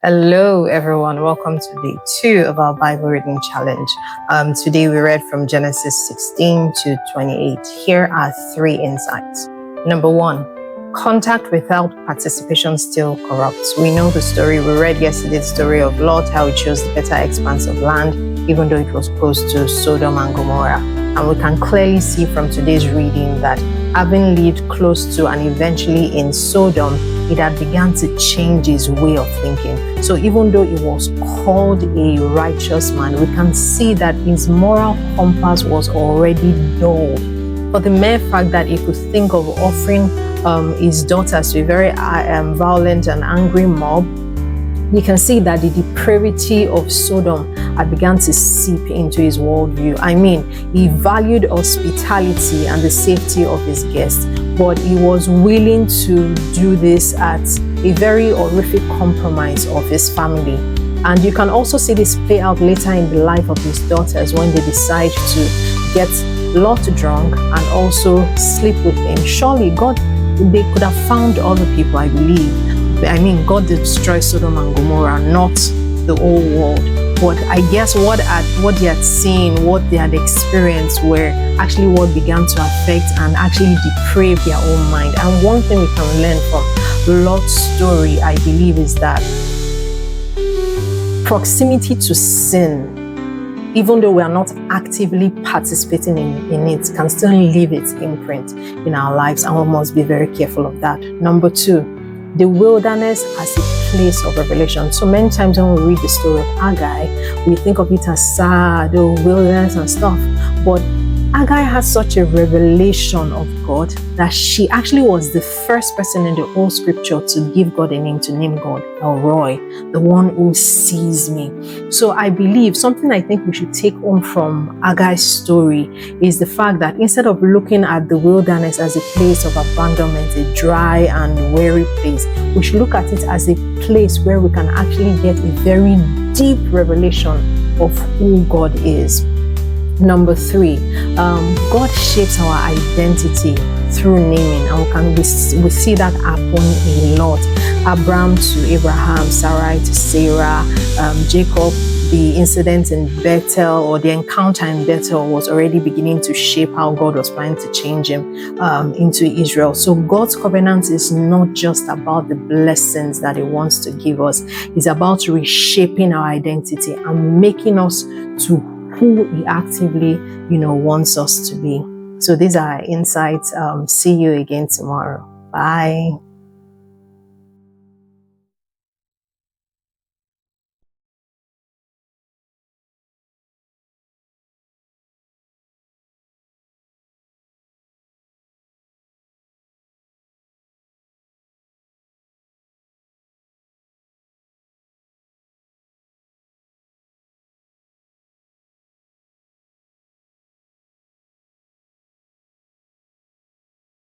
Hello, everyone. Welcome to day 2 of our Bible reading challenge. Today we read from Genesis 16 to 28. Here are 3 insights. Number 1, contact without participation still corrupts. We know the story. We read yesterday the story of Lot, how he chose the better expanse of land, even though it was close to Sodom and Gomorrah. And we can clearly see from today's reading that having lived close to and eventually in Sodom, it had begun to change his way of thinking. So even though he was called a righteous man, we can see that his moral compass was already dull. For the mere fact that he could think of offering his daughters to a very violent and angry mob, we can see that the depravity of Sodom had begun to seep into his worldview. I mean, he valued hospitality and the safety of his guests, but he was willing to do this at a very horrific compromise of his family. And you can also see this play out later in the life of his daughters when they decide to get Lot drunk and also sleep with him. Surely they could have found other people, I believe. I mean, God destroyed Sodom and Gomorrah, not the whole world. But I guess what they had seen, what they had experienced were actually what began to affect and actually deprave their own mind. And one thing we can learn from Lot's story, I believe, is that proximity to sin, even though we are not actively participating in it, can still leave its imprint in our lives, and we must be very careful of that. Number 2, the wilderness as a place of revelation. So many times when we read the story of Haggai, we think of it as sad, wilderness and stuff. But Haggai has such a revelation of God that she actually was the first person in the whole scripture to give God a name, to name God El Roi, the one who sees me. So I believe something I think we should take home from Haggai's story is the fact that instead of looking at the wilderness as a place of abandonment, a dry and weary place, we should look at it as a place where we can actually get a very deep revelation of who God is. Number 3, God shapes our identity through naming, and we see that happen a lot. Abraham to Abraham, Sarai to Sarah, Jacob. The incident in Bethel, or the encounter in Bethel, was already beginning to shape how God was planning to change him into Israel. So God's covenant is not just about the blessings that he wants to give us. It's about reshaping our identity and making us to who he actively, wants us to be. So these are insights. See you again tomorrow. Bye.